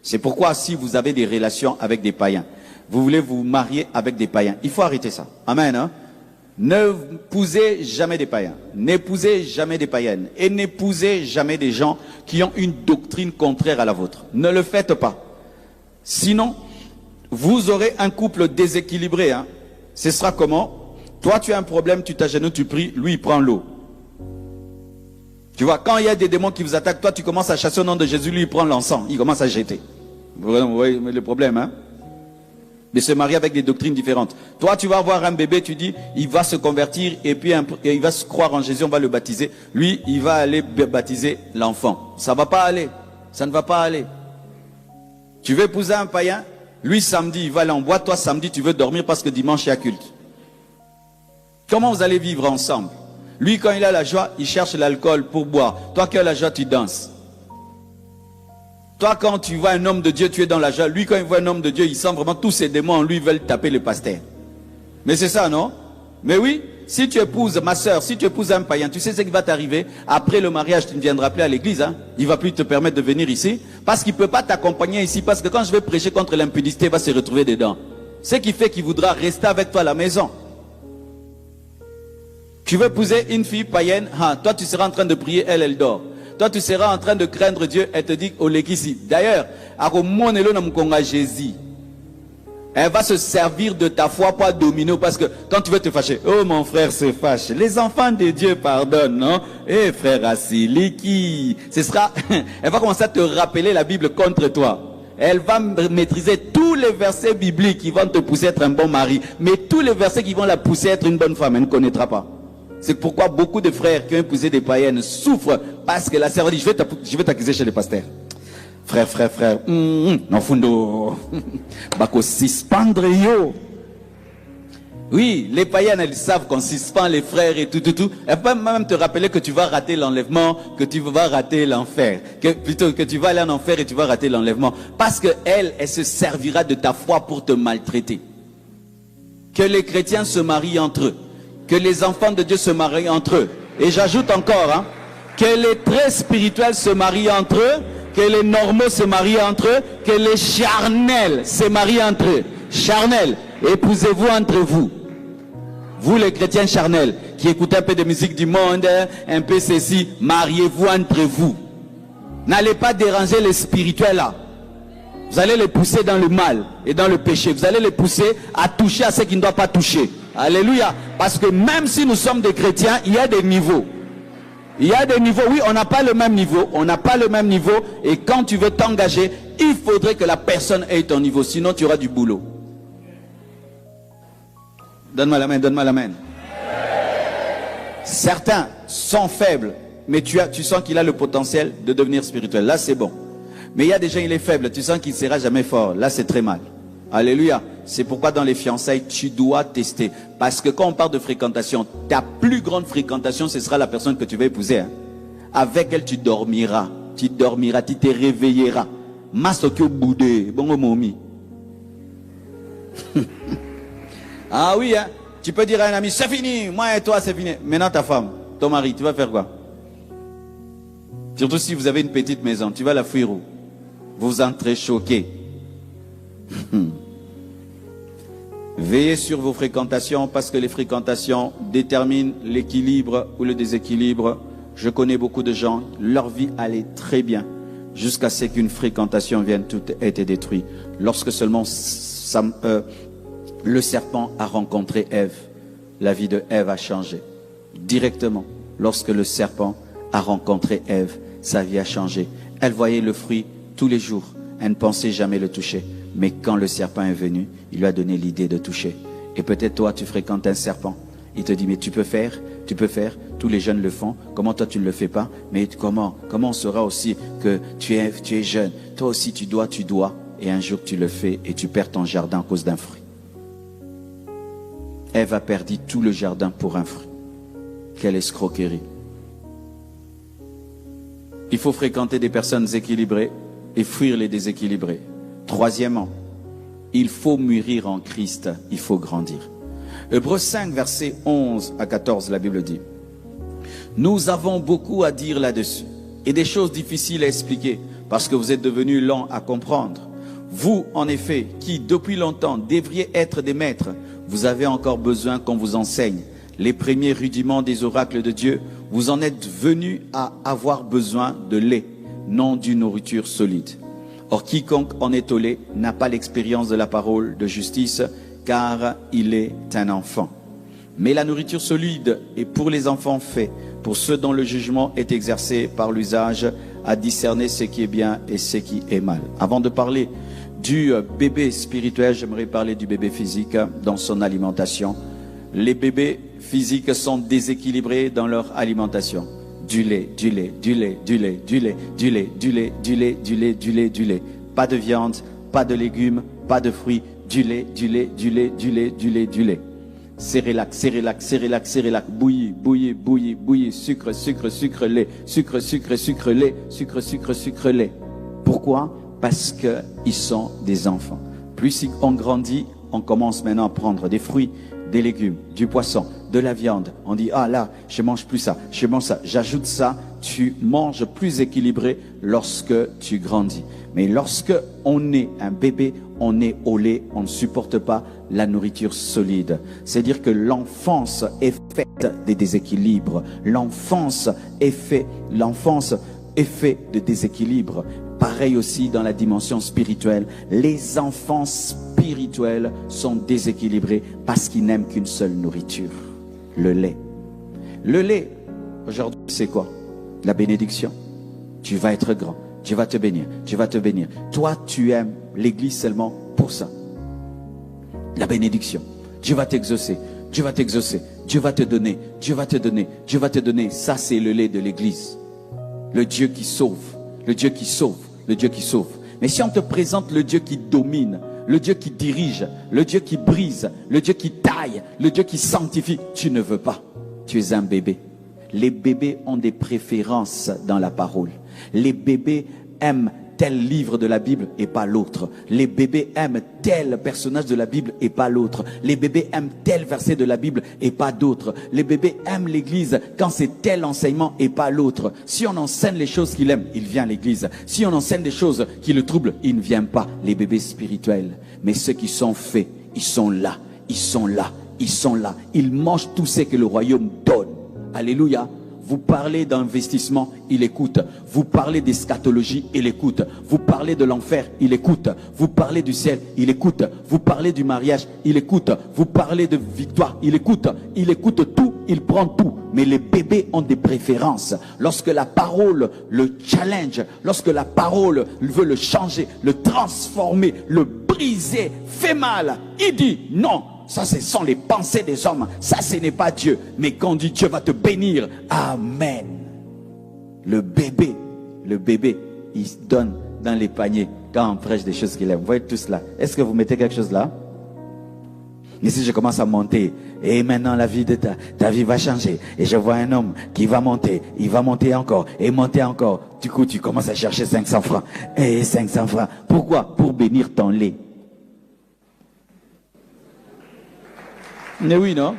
C'est pourquoi si vous avez des relations avec des païens, vous voulez vous marier avec des païens, il faut arrêter ça. Amen. Hein? N'épousez jamais des païens, n'épousez jamais des païennes et n'épousez jamais des gens qui ont une doctrine contraire à la vôtre. Ne le faites pas. Sinon, vous aurez un couple déséquilibré. Hein. Ce sera comment? Toi, tu as un problème, tu t'agenouilles, tu pries, lui, il prend l'eau. Tu vois, quand il y a des démons qui vous attaquent, toi, tu commences à chasser au nom de Jésus, lui, il prend l'encens, il commence à jeter. Vous voyez le problème, hein? De se marier avec des doctrines différentes. Toi, tu vas avoir un bébé, tu dis, il va se convertir et puis il va se croire en Jésus, on va le baptiser. Lui, il va aller baptiser l'enfant. Ça ne va pas aller. Ça ne va pas aller. Tu veux épouser un païen, lui, samedi, il va aller en boîte. Toi, samedi, tu veux dormir parce que dimanche, il y a culte. Comment vous allez vivre ensemble? Lui, quand il a la joie, il cherche l'alcool pour boire. Toi, qui as la joie, tu danses. Toi, quand tu vois un homme de Dieu, tu es dans la joie. Lui, quand il voit un homme de Dieu, il sent vraiment tous ses démons en lui, veulent taper le pasteur. Mais c'est ça, non? Mais oui, si tu épouses, ma soeur, si tu épouses un païen, tu sais ce qui va t'arriver? Après le mariage, tu ne viendras plus à l'église. Hein? Il ne va plus te permettre de venir ici. Parce qu'il ne peut pas t'accompagner ici. Parce que quand je vais prêcher contre l'impudicité, il va se retrouver dedans. Ce qui fait qu'il voudra rester avec toi à la maison. Tu veux épouser une fille païenne, toi tu seras en train de prier, elle dort. Toi tu seras en train de craindre Dieu, elle te dit au ici. D'ailleurs, Jésus, elle va se servir de ta foi pour dominer, parce que quand tu veux te fâcher, oh mon frère se fâche, les enfants de Dieu pardonnent, non? Eh frère Assiliki, ce sera, elle va commencer à te rappeler la Bible contre toi. Elle va maîtriser tous les versets bibliques qui vont te pousser à être un bon mari, mais tous les versets qui vont la pousser à être une bonne femme, elle ne connaîtra pas. C'est pourquoi beaucoup de frères qui ont épousé des païennes souffrent, parce que la sœur dit, je vais t'accuser chez les pasteurs. Frère, non fundo, bako suspendre yo. Oui, les païennes, elles savent qu'on suspend les frères et tout. Elles peuvent même te rappeler que tu vas rater l'enlèvement, que tu vas rater l'enfer. Plutôt que tu vas aller en enfer et tu vas rater l'enlèvement. Parce que elle se servira de ta foi pour te maltraiter. Que les chrétiens se marient entre eux. Que les enfants de Dieu se marient entre eux. Et j'ajoute encore, que les très spirituels se marient entre eux, que les normaux se marient entre eux, que les charnels se marient entre eux. Charnels, épousez-vous entre vous. Vous les chrétiens charnels, qui écoutez un peu de musique du monde, un peu ceci, mariez-vous entre vous. N'allez pas déranger les spirituels là. Vous allez les pousser dans le mal et dans le péché. Vous allez les pousser à toucher à ce qu'ils ne doivent pas toucher. Alléluia. Parce que même si nous sommes des chrétiens, il y a des niveaux. Il y a des niveaux. Oui, on n'a pas le même niveau. On n'a pas le même niveau. Et quand tu veux t'engager, il faudrait que la personne ait ton niveau. Sinon, tu auras du boulot. Donne-moi la main, donne-moi la main. Certains sont faibles, mais tu sens qu'il a le potentiel de devenir spirituel. Là, c'est bon. Mais il y a des gens, il est faible. Tu sens qu'il ne sera jamais fort. Là, c'est très mal. Alléluia. C'est pourquoi dans les fiançailles, tu dois tester. Parce que quand on parle de fréquentation, ta plus grande fréquentation, ce sera la personne que tu vas épouser. Hein. Avec elle, tu dormiras. Tu dormiras, tu te réveilleras. Masokyo boudé, bongo momi. Ah oui, hein. Tu peux dire à un ami, c'est fini, moi et toi, c'est fini. Maintenant, ta femme, ton mari, tu vas faire quoi? Surtout si vous avez une petite maison, tu vas la fuir où? Vous entrechoquez. Veillez sur vos fréquentations, parce que les fréquentations déterminent l'équilibre ou le déséquilibre. Je connais beaucoup de gens, leur vie allait très bien jusqu'à ce qu'une fréquentation vienne, tout ait été détruit. Lorsque seulement le serpent a rencontré Ève, la vie de Ève a changé. Directement, lorsque le serpent a rencontré Ève, sa vie a changé. Elle voyait le fruit tous les jours. Elle ne pensait jamais le toucher. Mais quand le serpent est venu, il lui a donné l'idée de toucher. Et peut-être toi, tu fréquentes un serpent. Il te dit, mais tu peux faire, tous les jeunes le font. Comment toi, tu ne le fais pas? Mais comment on saura aussi que tu es jeune? Toi aussi, tu dois. Et un jour, tu le fais et tu perds ton jardin à cause d'un fruit. Ève a perdu tout le jardin pour un fruit. Quelle escroquerie. Il faut fréquenter des personnes équilibrées et fuir les déséquilibrés. Troisièmement, il faut mûrir en Christ, il faut grandir. Hébreux 5, versets 11 à 14, la Bible dit: nous avons beaucoup à dire là-dessus et des choses difficiles à expliquer. parce que vous êtes devenus lents à comprendre. Vous, en effet, qui depuis longtemps devriez être des maîtres, vous avez encore besoin qu'on vous enseigne les premiers rudiments des oracles de Dieu. Vous en êtes venus à avoir besoin de lait, non d'une nourriture solide. Or, quiconque en est au lait n'a pas l'expérience de la parole de justice, car il est un enfant. Mais la nourriture solide est pour les enfants faits, pour ceux dont le jugement est exercé par l'usage à discerner ce qui est bien et ce qui est mal. Avant de parler du bébé spirituel, j'aimerais parler du bébé physique dans son alimentation. Les bébés physiques sont déséquilibrés dans leur alimentation. Du lait, du lait, du lait, du lait, du lait, du lait, du lait, du lait, du lait, du lait, du lait. Pas de viande, pas de légumes, pas de fruits, du lait, du lait, du lait, du lait, du lait, du lait. Cérélac, cérélac, cérélac, cérélac, bouilli, bouilli, bouilli, bouilli, sucre, sucre, sucre, lait, sucre, sucre, sucre, lait, sucre, sucre, sucre, lait. Pourquoi? Parce qu'ils sont des enfants. Plus on grandit, on commence maintenant à prendre des fruits, des légumes, du poisson, de la viande. On dit, ah là, je mange plus ça, je mange ça, j'ajoute ça. Tu manges plus équilibré lorsque tu grandis. Mais lorsque on est un bébé, on est au lait, on ne supporte pas la nourriture solide. C'est-à-dire que l'enfance est faite des déséquilibres. L'enfance est faite de déséquilibre. Pareil aussi dans la dimension spirituelle. Les enfants spirituels sont déséquilibrés parce qu'ils n'aiment qu'une seule nourriture, le lait. Le lait, aujourd'hui, c'est quoi? La bénédiction. Tu vas être grand, tu vas te bénir, tu vas te bénir. Toi, tu aimes l'église seulement pour ça. La bénédiction. Dieu va t'exaucer, Dieu va t'exaucer, Dieu va te donner, Dieu va te donner, Dieu va te donner. Ça, c'est le lait de l'église. Le Dieu qui sauve, le Dieu qui sauve, le Dieu qui sauve. Mais si on te présente le Dieu qui domine, le Dieu qui dirige, le Dieu qui brise, le Dieu qui taille, le Dieu qui sanctifie, tu ne veux pas. Tu es un bébé. Les bébés ont des préférences dans la parole. Les bébés aiment tel livre de la Bible et pas l'autre. Les bébés aiment tel personnage de la Bible et pas l'autre. Les bébés aiment tel verset de la Bible et pas d'autre. Les bébés aiment l'église quand c'est tel enseignement et pas l'autre. Si on enseigne les choses qu'il aime, il vient à l'église. Si on enseigne des choses qui le troublent, il ne vient pas. Les bébés spirituels. Mais ceux qui sont faits, ils sont là. Ils sont là. Ils sont là. Ils mangent tout ce que le royaume donne. Alléluia. Vous parlez d'investissement, il écoute. Vous parlez d'eschatologie, il écoute. Vous parlez de l'enfer, il écoute. Vous parlez du ciel, il écoute. Vous parlez du mariage, il écoute. Vous parlez de victoire, il écoute. Il écoute tout, il prend tout. Mais les bébés ont des préférences. Lorsque la parole le challenge, lorsque la parole veut le changer, le transformer, le briser, fait mal, il dit non. Ça, ce sont les pensées des hommes. Ça, ce n'est pas Dieu. Mais quand dit Dieu va te bénir, amen. Le bébé, il donne dans les paniers quand on prêche des choses qu'il aime. Vous voyez tous là. Est-ce que vous mettez quelque chose là? Et si je commence à monter, et maintenant la vie de ta vie va changer. Et je vois un homme qui va monter, il va monter encore, et monter encore. Du coup, tu commences à chercher 500 francs. Et 500 francs. Pourquoi? Pour bénir ton lait. Mais oui, non?